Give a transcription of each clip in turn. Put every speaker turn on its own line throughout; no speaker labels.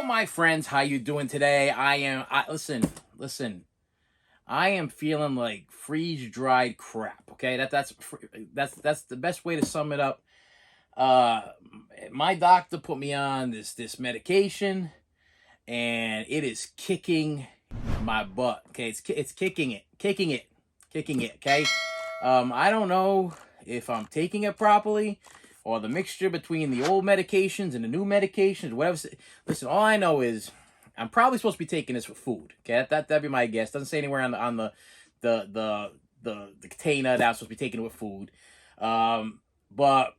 my friends, how you doing today? Listen. I am feeling like freeze-dried crap. Okay, that's the best way to sum it up. Uh, my doctor put me on this medication, and it is kicking my butt. Okay, it's kicking it. Okay, I don't know if I'm taking it properly or the mixture between the old medications and the new medications, whatever. Listen, all I know is I'm probably supposed to be taking this for food. Okay, that'd be my guess. Doesn't say anywhere on the container that I'm supposed to be taking it with food. But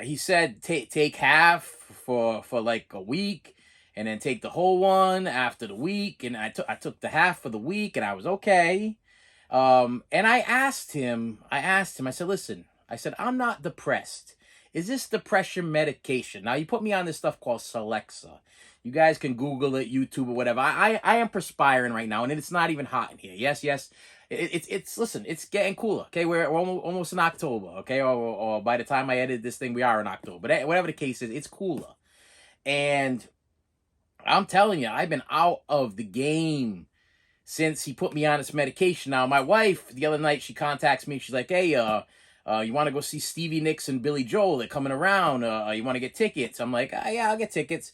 he said take half for like a week, and then take the whole one after the week. And I took the half for the week, and I was okay. And I asked him, I said, listen, I said, I'm not depressed. Is this depression medication? Now, you put me on this stuff called Celexa. You guys can Google it, YouTube, or whatever. I am perspiring right now, and it's not even hot in here. Yes. Listen, it's getting cooler. Okay, we're almost in October. Okay, or by the time I edit this thing, we are in October. But whatever the case is, it's cooler. And I'm telling you, I've been out of the game since he put me on this medication. Now, my wife, the other night, she contacts me. She's like, hey, you want to go see Stevie Nicks and Billy Joel? They're coming around. You want to get tickets? I'm like, yeah, I'll get tickets.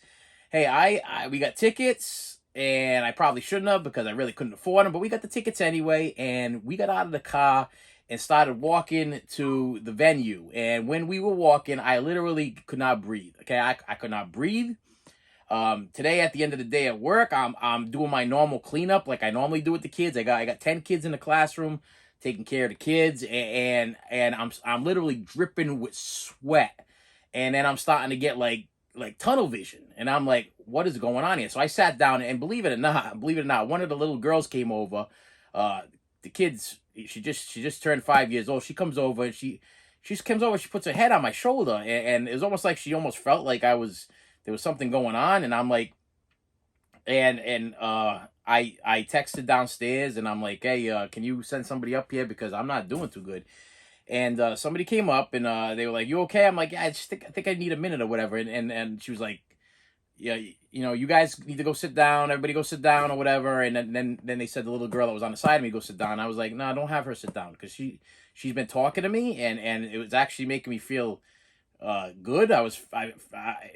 Hey, we got tickets, and I probably shouldn't have because I really couldn't afford them, but we got the tickets anyway, and we got out of the car and started walking to the venue. And when we were walking, I literally could not breathe. Okay, I could not breathe. Today at the end of the day at work, I'm doing my normal cleanup like I normally do with the kids. I got 10 kids in the classroom, taking care of the kids, and I'm literally dripping with sweat. And then I'm starting to get like tunnel vision, and I'm like, what is going on here? So I sat down, and believe it or not, one of the little girls came over. The kids, she just turned 5 years old. She comes over, and she comes over, she puts her head on my shoulder, and it was almost like she almost felt like there was something going on. And I'm like, I texted downstairs, and I'm like, hey, can you send somebody up here because I'm not doing too good. And somebody came up, and they were like, you okay? I'm like, yeah, I think I need a minute or whatever. And she was like, yeah, you guys need to go sit down. Everybody go sit down or whatever. And then they said the little girl that was on the side of me, go sit down. I was like, no, don't have her sit down, because she's been talking to me, and it was actually making me feel good.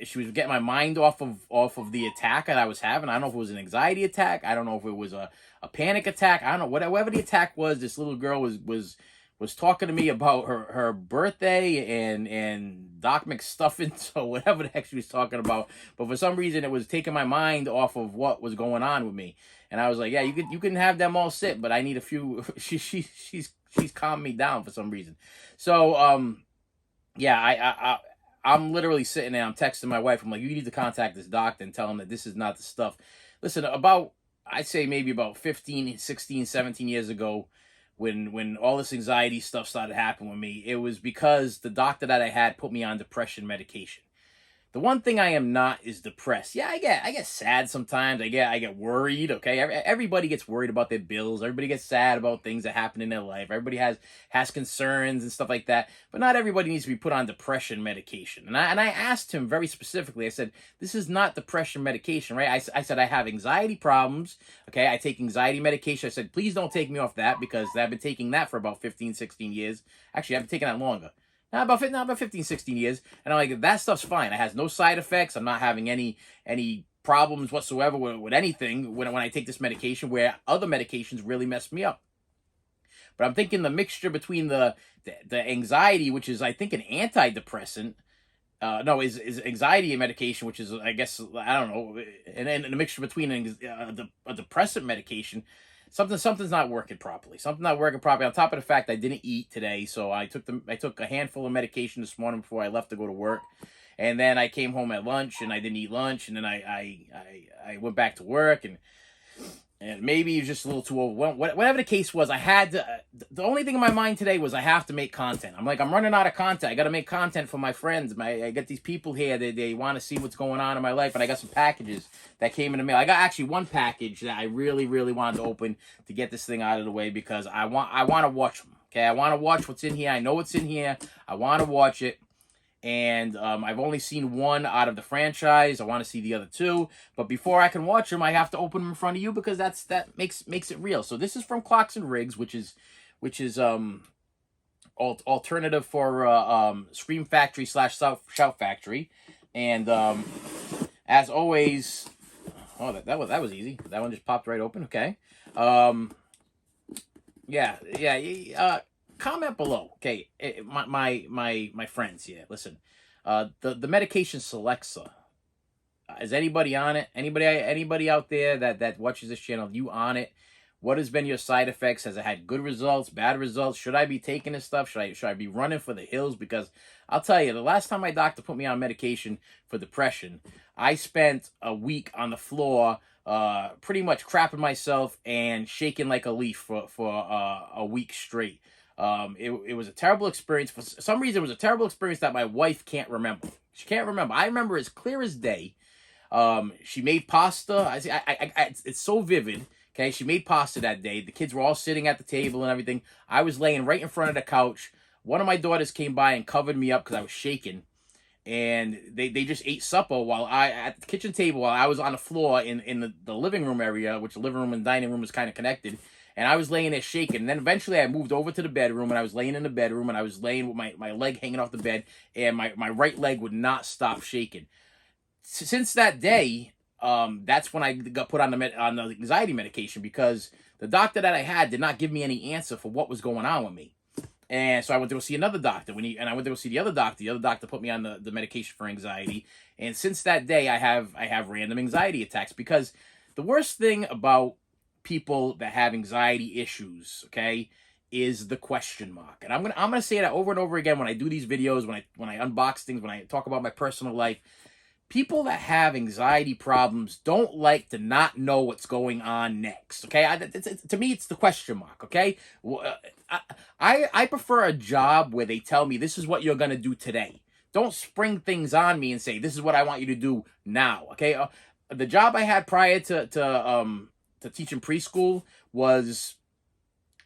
She was getting my mind off of the attack that I was having. I don't know if it was an anxiety attack. I don't know if it was a panic attack. I don't know. Whatever the attack was, this little girl was talking to me about her birthday and Doc McStuffins or whatever the heck she was talking about. But for some reason, it was taking my mind off of what was going on with me. And I was like, yeah, you can have them all sit, but I need a few. She's calming me down for some reason. So yeah, I'm literally sitting there. I'm texting my wife. I'm like, you need to contact this doctor and tell him that this is not the stuff. Listen, I'd say maybe about 15, 16, 17 years ago, when all this anxiety stuff started happening with me, it was because the doctor that I had put me on depression medication. The one thing I am not is depressed. Yeah, I get sad sometimes. I get worried. Okay, everybody gets worried about their bills. Everybody gets sad about things that happen in their life. Everybody has concerns and stuff like that. But not everybody needs to be put on depression medication. And I asked him very specifically. I said, this is not depression medication, right? I said I have anxiety problems. Okay, I take anxiety medication. I said, please don't take me off that, because I've been taking that for about 15, 16 years. Actually, I've been taking that longer. Now about 15, 16 years. And I'm like, that stuff's fine. It has no side effects. I'm not having any problems whatsoever with anything when I take this medication, where other medications really mess me up. But I'm thinking the mixture between the anxiety, which is, I think, an antidepressant, is anxiety medication, which is, I guess, I don't know, and then the mixture between a depressant medication. Something's not working properly. Something's not working properly. On top of the fact I didn't eat today, so I took a handful of medication this morning before I left to go to work, and then I came home at lunch and I didn't eat lunch, and then I went back to work, and maybe it was just a little too overwhelmed. Whatever the case was, I had to. The only thing in my mind today was I have to make content. I'm running out of content. I got to make content for my friends. I got these people here. They want to see what's going on in my life, and I got some packages that came in the mail. I got actually one package that I really, really wanted to open to get this thing out of the way, because I want to watch them. Okay, I want to watch what's in here. I know what's in here. I want to watch it. and I've only seen one out of the franchise. I want to see the other two, but before I can watch them, I have to open them in front of you because that makes it real. So this is from Clocks and Rigs, which is alternative for Scream Factory slash Shout Factory, and as always, oh that was easy. That one just popped right open. Okay, yeah. Comment below. Okay, my friends here. Listen, the medication Celexa. Is anybody on it? Anybody out there that watches this channel? You on it? What has been your side effects? Has it had good results, bad results? Should I be taking this stuff? Should I be running for the hills? Because I'll tell you, the last time my doctor put me on medication for depression, I spent a week on the floor, pretty much crapping myself and shaking like a leaf for a week straight. It was a terrible experience. For some reason, it was a terrible experience that my wife can't remember. She can't remember. I remember as clear as day. She made pasta. It's so vivid. Okay, she made pasta that day. The kids were all sitting at the table and everything. I was laying right in front of the couch. One of my daughters came by and covered me up because I was shaking. And they just ate supper while at the kitchen table while I was on the floor in the living room area, which the living room and dining room was kind of connected. And I was laying there shaking. And then eventually I moved over to the bedroom, and I was laying in the bedroom, and I was laying with my leg hanging off the bed, and my right leg would not stop shaking. Since that day, that's when I got put on the anxiety medication, because the doctor that I had did not give me any answer for what was going on with me. And so I went to go see another doctor. And I went to go see the other doctor. The other doctor put me on the medication for anxiety. And since that day, I have random anxiety attacks, because the worst thing about people that have anxiety issues, okay, is the question mark. And I'm gonna say that over and over again when I do these videos, when I unbox things, when I talk about my personal life. People that have anxiety problems don't like to not know what's going on next, okay? To me, it's the question mark, okay? I prefer a job where they tell me this is what you're going to do today. Don't spring things on me and say, this is what I want you to do now, okay? The job I had prior to teaching preschool was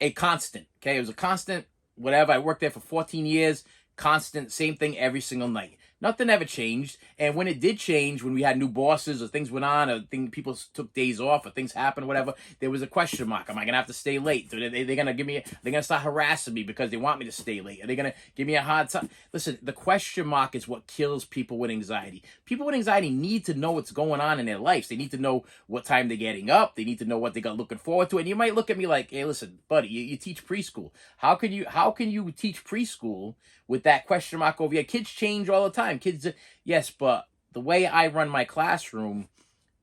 a constant, okay? It was a constant, whatever. I worked there for 14 years, constant, same thing every single night. Nothing ever changed. And when it did change, when we had new bosses or things went on or people took days off or things happened, whatever, there was a question mark. Am I going to have to stay late? They're going to they're going to start harassing me because they want me to stay late. Are they going to give me a hard time? Listen, the question mark is what kills people with anxiety. People with anxiety need to know what's going on in their lives. They need to know what time they're getting up. They need to know what they got looking forward to. And you might look at me like, hey, listen, buddy, you teach preschool. How can you teach preschool with that question mark over here? Kids change all the time. Kids, yes, but the way I run my classroom,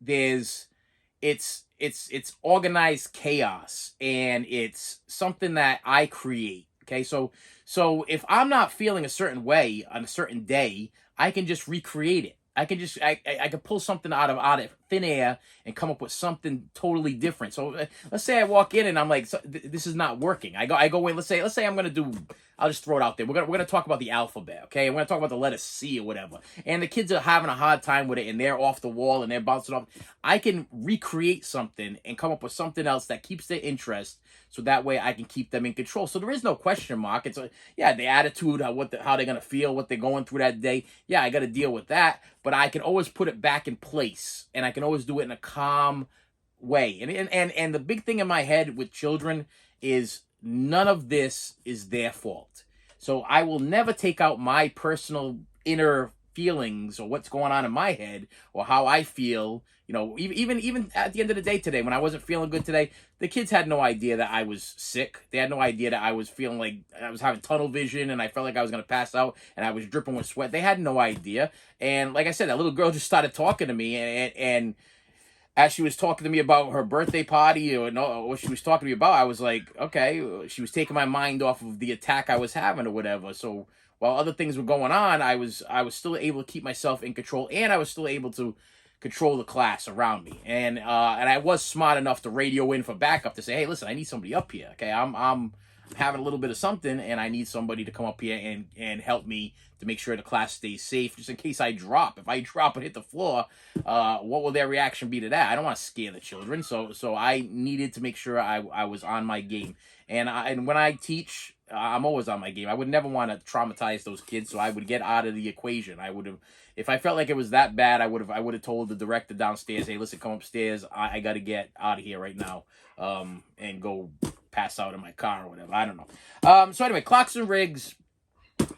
it's organized chaos, and it's something that I create. Okay, so if I'm not feeling a certain way on a certain day, I can just recreate it. I can pull something out of thin air and come up with something totally different. So let's say I walk in and I'm like, this is not working. I go in. Let's say I'm gonna do. I'll just throw it out there. We're gonna talk about the alphabet, okay? We're gonna talk about the letter C or whatever. And the kids are having a hard time with it, and they're off the wall and they're bouncing off. I can recreate something and come up with something else that keeps their interest, so that way I can keep them in control. So there is no question mark. It's the attitude, how they're gonna feel, what they're going through that day. Yeah, I got to deal with that, but I can always put it back in place, and I can always do it in a calm way. And the big thing in my head with children is none of this is their fault. So I will never take out my personal inner feelings or what's going on in my head or how I feel. You know, even at the end of the day today, when I wasn't feeling good today, the kids had no idea that I was sick. They had no idea that I was feeling like I was having tunnel vision and I felt like I was going to pass out and I was dripping with sweat. They had no idea. And like I said, that little girl just started talking to me, and as she was talking to me about her birthday party or what she was talking to me about, I was like, okay, she was taking my mind off of the attack I was having or whatever. So while other things were going on, I was still able to keep myself in control, and I was still able to control the class around me. And I was smart enough to radio in for backup to say, hey, listen, I need somebody up here. Okay, I'm having a little bit of something, and I need somebody to come up here and help me to make sure the class stays safe, just in case I drop. If I drop and hit the floor, what will their reaction be to that? I don't want to scare the children, so I needed to make sure I was on my game. And when I teach, I'm always on my game. I would never want to traumatize those kids, so I would get out of the equation. I would have, if I felt like it was that bad, I would have told the director downstairs, hey, listen, come upstairs. I got to get out of here right now, and go pass out in my car or whatever. I don't know. So anyway, Clocks and Rigs,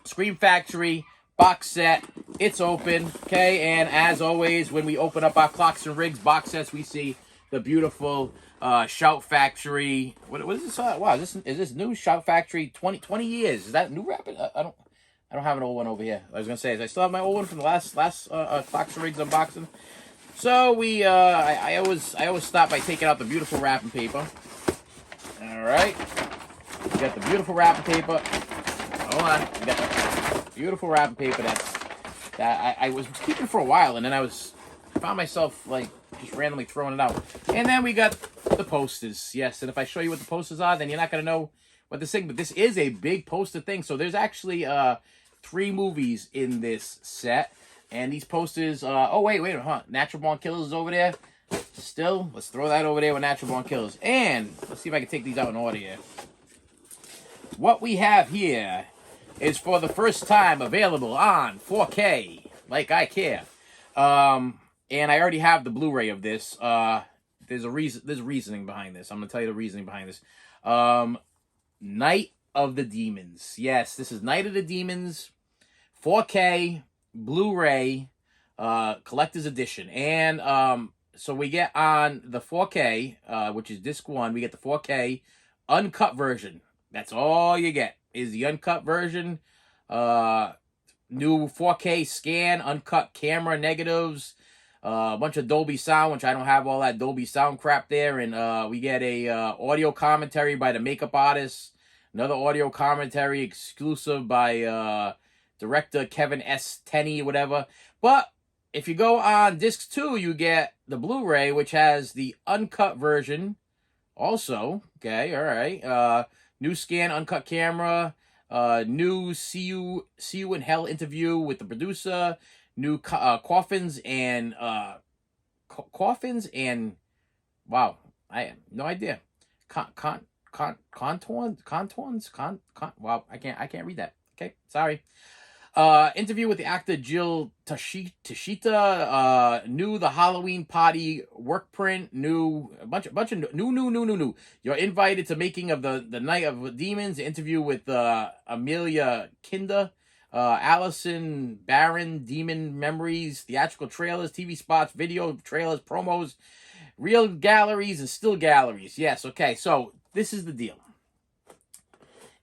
Scream Factory box set. It's open, okay? And as always, when we open up our Clocks and Rigs box sets, we see the beautiful Shout Factory. What is this? Wow, is this new? Shout Factory 20 years. Is that new rapid? I don't have an old one over here. I was gonna say, I still have my old one from the last Clocks and Rigs unboxing. So I always start by taking out the beautiful wrapping paper. All right, we got the beautiful wrapping paper. Hold on, we got the beautiful wrapping paper that I was keeping for a while, and then I found myself like just randomly throwing it out. And then we got the posters. Yes, and if I show you what the posters are, then you're not gonna know what this thing. But this is a big poster thing. So there's actually 3 movies in this set, and these posters. Oh wait, Natural Born Killers is over there. Still, let's throw that over there with Natural Born Killers. And let's see if I can take these out in order here. What we have here is for the first time available on 4K. Like I care. And I already have the Blu-ray of this. There's reasoning behind this. I'm gonna tell you the reasoning behind this. Night of the Demons. Yes, this is Night of the Demons, 4K, Blu-ray, collector's edition. And so we get on the 4K, which is disc 1, we get the 4K uncut version. That's all you get, is the uncut version. New 4K scan, uncut camera negatives, a bunch of Dolby sound, which I don't have all that Dolby sound crap there. And we get a audio commentary by the makeup artist, another audio commentary exclusive by director Kevin S. Tenney, whatever. But if you go on disc 2, you get the Blu-ray, which has the uncut version also. Okay, all right. New scan, uncut camera, new see you in hell interview with the producer, new coffins and wow, I have no idea. Contours. Wow, I can't read that. Okay, sorry. Interview with the actor Jill Tashita, new The Halloween Party work print, a bunch of new. You're invited to making of the Night of Demons, interview with Amelia Kinder, Allison Barron, Demon Memories, theatrical trailers, TV spots, video trailers, promos, real galleries, and still galleries. Yes, okay, so this is the deal.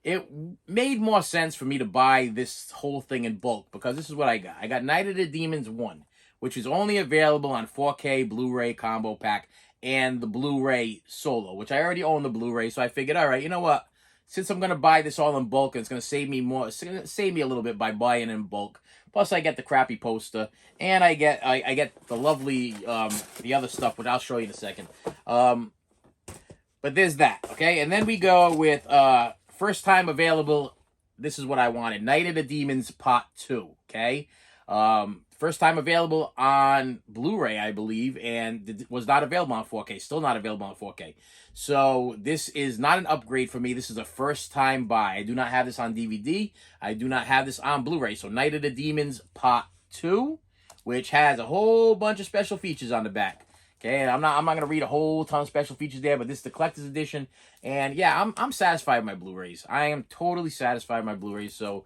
It made more sense for me to buy this whole thing in bulk, because this is what I got. I got Night of the Demons 1, which is only available on 4K Blu-ray combo pack and the Blu-ray solo, which I already own the Blu-ray, so I figured, all right, you know what? Since I'm going to buy this all in bulk, and it's going to save me more, it's going to save me a little bit by buying in bulk. Plus, I get the crappy poster, and I get the lovely, the other stuff, which I'll show you in a second. But there's that, okay? And then we go with, first time available, this is what I wanted. Night of the Demons Part 2, okay? First time available on Blu-ray, I believe, and was not available on 4K. Still not available on 4K. So this is not an upgrade for me. This is a first time buy. I do not have this on DVD. I do not have this on Blu-ray. So Night of the Demons Part 2, which has a whole bunch of special features on the back. Okay, and I'm not gonna read a whole ton of special features there, but this is the collector's edition, and yeah, I'm satisfied with my Blu-rays. I am totally satisfied with my Blu-rays. So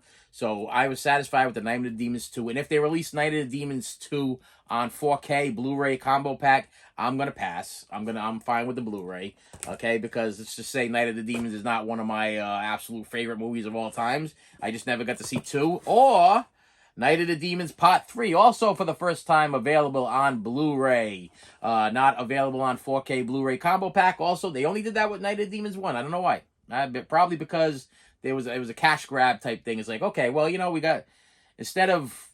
I was satisfied with the Night of the Demons 2, and if they release Night of the Demons 2 on 4K Blu-ray combo pack, I'm gonna pass. I'm fine with the Blu-ray, okay? Because let's just say Night of the Demons is not one of my absolute favorite movies of all times. I just never got to see 2, or Night of the Demons Part 3, also for the first time available on Blu-ray. Not available on 4K Blu-ray combo pack. Also, they only did that with Night of the Demons 1. I don't know why. Probably because it was a cash grab type thing. It's like, okay, well, you know, we got, instead of,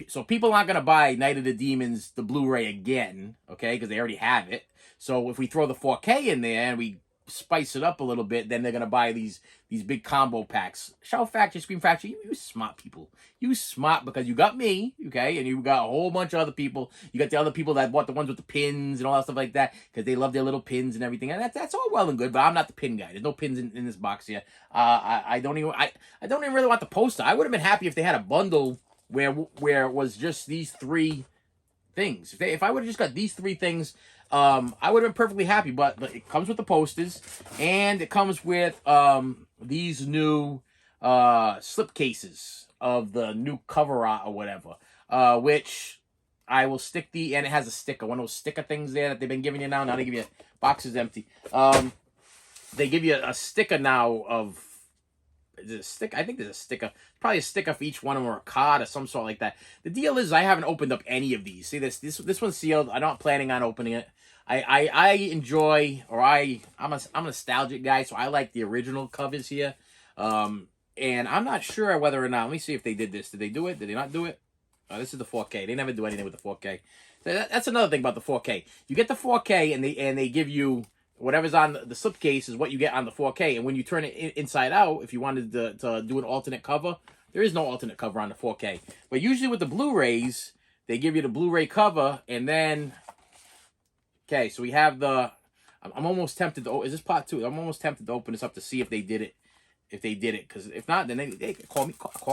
so people aren't going to buy Night of the Demons, the Blu-ray again, okay, because they already have it. So if we throw the 4K in there and we spice it up a little bit, then they're gonna buy these big combo packs. Shout Factory, Scream Factory, you smart people. You smart because you got me, okay, and you got a whole bunch of other people. You got the other people that bought the ones with the pins and all that stuff like that because they love their little pins and everything. And that's all well and good, but I'm not the pin guy. There's no pins in this box here. I don't even really want the poster. I would have been happy if they had a bundle where it was just these three things. If I would have just got these three things, I would have been perfectly happy. But it comes with the posters, and it comes with these new slip cases of the new cover art or whatever, which I will stick and it has a sticker, one of those sticker things there that they've been giving you now. Now they give you boxes empty. They give you a sticker now of. Is it a sticker? I think there's a sticker. Probably a sticker for each one of them or a card or some sort like that. The deal is I haven't opened up any of these. See this one's sealed. I'm not planning on opening it. I enjoy, or I'm a nostalgic guy, so I like the original covers here. And I'm not sure whether or not. Let me see if they did this. Did they do it? Did they not do it? Oh, this is the 4K. They never do anything with the 4K. So that's another thing about the 4K. You get the 4K and they give you whatever's on the slipcase is what you get on the 4K. And when you turn it inside out, if you wanted to do an alternate cover, there is no alternate cover on the 4K. But usually with the Blu-rays, they give you the Blu-ray cover, and then... Okay, so we have the... I'm almost tempted to... Is this part 2? I'm almost tempted to open this up to see if they did it. If they did it. Because if not, then they call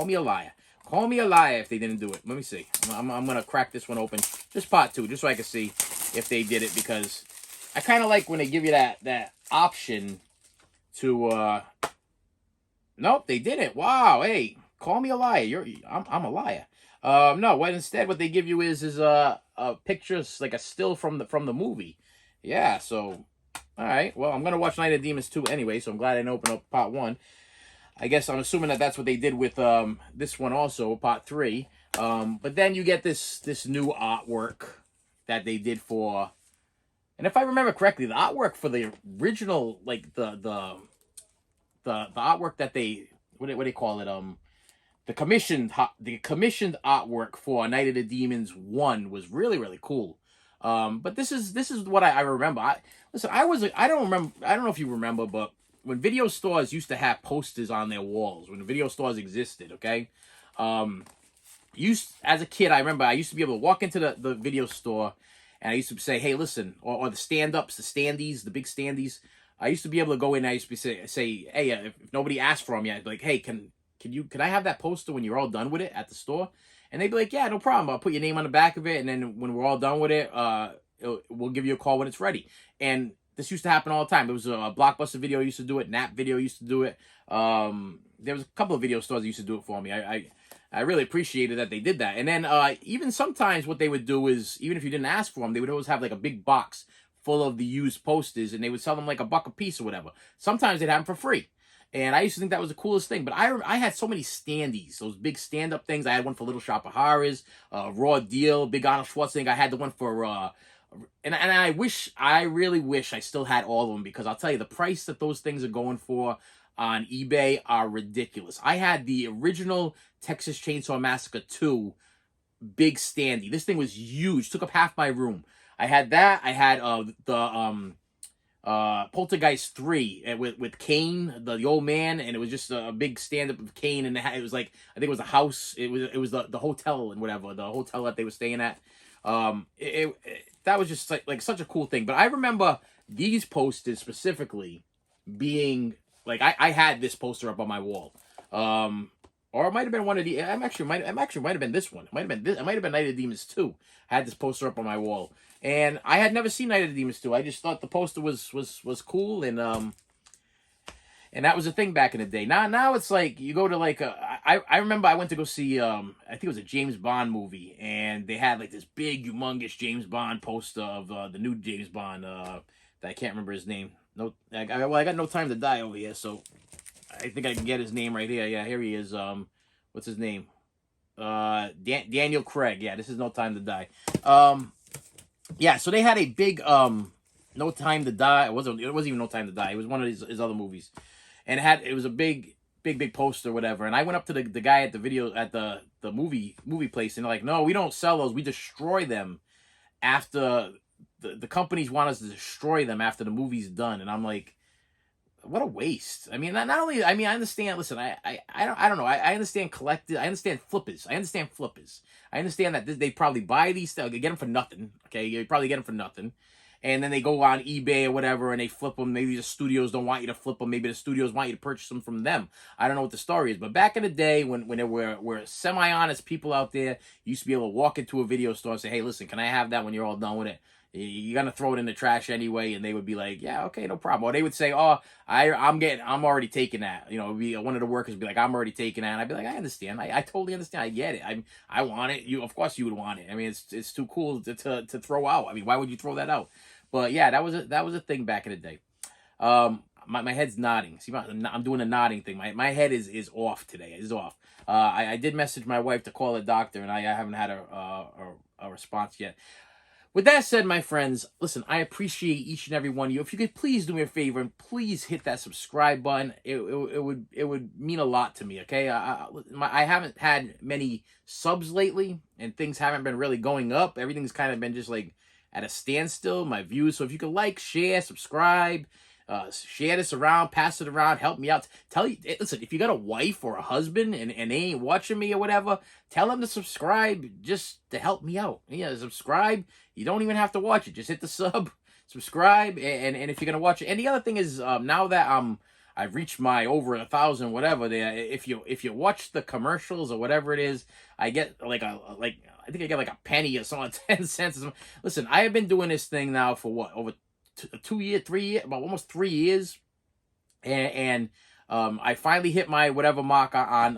me a liar. Call me a liar if they didn't do it. Let me see. I'm going to crack this one open. Just part 2, just so I can see if they did it, because... I kind of like when they give you that option to, nope, they didn't. Wow, hey, call me a liar. I'm a liar. No, what they give you is pictures, like a still from the movie. Yeah, so, all right. Well, I'm going to watch Night of the Demons 2 anyway, so I'm glad I didn't open up part 1. I guess I'm assuming that's what they did with this one also, part 3. But then you get this new artwork that they did for... And if I remember correctly, the artwork for the original, like the artwork that they what do they call it? The commissioned artwork for Night of the Demons 1 was really cool. But this is what I remember. I don't know if you remember, but when video stores used to have posters on their walls, when the video stores existed, okay? As a kid, I remember I used to be able to walk into the video store. And I used to say, hey, listen, or the stand-ups, the standees, the big standees. I used to be able to go in and I used to say hey, if nobody asked for them yet, I'd be like, hey, can I have that poster when you're all done with it at the store? And they'd be like, yeah, no problem. I'll put your name on the back of it, and then when we're all done with it, we'll give you a call when it's ready. And this used to happen all the time. There was a Blockbuster Video used to do it. Nap Video used to do it. There was a couple of video stores that used to do it for me. I really appreciated that they did that. And then even sometimes what they would do is, even if you didn't ask for them, they would always have like a big box full of the used posters, and they would sell them like $1 a piece or whatever. Sometimes they'd have them for free. And I used to think that was the coolest thing. But I had so many standees, those big stand-up things. I had one for Little Shop of Horrors, Raw Deal, Big Arnold Schwarzenegger. I had the one for... And I really wish I still had all of them, because I'll tell you, the price that those things are going for on eBay are ridiculous. I had the original Texas Chainsaw Massacre 2 big standee. This thing was huge. Took up half my room. I had that. I had the Poltergeist 3 with Kane, the old man, and it was just a big stand-up of Kane, and it was like, I think it was a house. It was the hotel and whatever, the hotel that they were staying at. That was just like such a cool thing. But I remember these posters specifically being... Like, I had this poster up on my wall. Or it might have been one of the... I might have been this one. It might have been Night of the Demons 2. I had this poster up on my wall. And I had never seen Night of the Demons 2. I just thought the poster was cool, and that was a thing back in the day. Now it's like, you go to like I remember I went to go see I think it was a James Bond movie, and they had like this big humongous James Bond poster of the new James Bond that I can't remember his name. No, I got No Time to Die over here, so I think I can get his name right here. Yeah, here he is. What's his name? Daniel Craig. Yeah, this is No Time to Die. Yeah, so they had a big No Time to Die. It wasn't even No Time to Die. It was one of his other movies, and it was a big poster or whatever. And I went up to the guy at the movie place, and they're like, no, we don't sell those. We destroy them after. The companies want us to destroy them after the movie's done. And I'm like, what a waste. I mean, not only, I mean, I understand. Listen, I don't know. I understand collected. I understand flippers. I understand flippers. I understand that they probably buy these stuff, they get them for nothing. Okay, you probably get them for nothing, and then they go on eBay or whatever and they flip them. Maybe the studios don't want you to flip them. Maybe the studios want you to purchase them from them. I don't know what the story is, but back in the day when there were semi-honest people out there, you used to be able to walk into a video store and say, "Hey, listen, can I have that when you're all done with it?" You're gonna throw it in the trash anyway, and they would be like, "Yeah, okay, no problem." Or they would say, "Oh, I'm already taking that." You know, one of the workers would be like, "I'm already taking that," and I'd be like, "I understand. I totally understand. I get it. I want it. Of course, you would want it. I mean, it's too cool to throw out. I mean, why would you throw that out?" But yeah, that was a thing back in the day. My head's nodding. See, I'm doing a nodding thing. My head is off today. It's off. I did message my wife to call a doctor, and I haven't had a response yet. With that said, my friends, listen, I appreciate each and every one of you. If you could please do me a favor and please hit that subscribe button, it would mean a lot to me. Okay, I haven't had many subs lately, and things haven't been really going up. Everything's kind of been just like at a standstill. My views. So if you could like, share, subscribe. Share this around, pass it around, help me out. Listen, if you got a wife or a husband and they ain't watching me or whatever, tell them to subscribe just to help me out. Yeah, subscribe. You don't even have to watch it. Just hit the sub, subscribe, and if you're gonna watch it. And the other thing is, now that I've reached my over 1,000 whatever there, if you watch the commercials or whatever it is, I get like I think I get like a penny or something, 10 cents or something. Listen, I have been doing this thing now for what, over 2 years, 3 years, about almost 3 years, and I finally hit my whatever mark on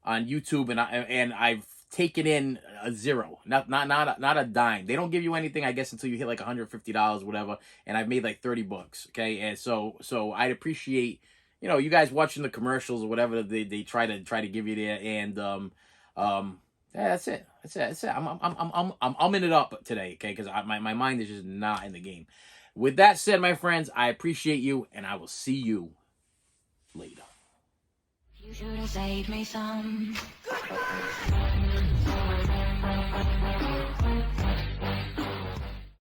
YouTube, and I've taken in a zero, not a dime. They don't give you anything, I guess, until you hit like $150, whatever, and I've made like $30. Okay, and so I'd appreciate, you guys watching the commercials or whatever they try to give you there, and yeah, that's it. I'm in it up today, okay? Because my mind is just not in the game. With that said, my friends, I appreciate you, and I will see you later. You should have saved me some.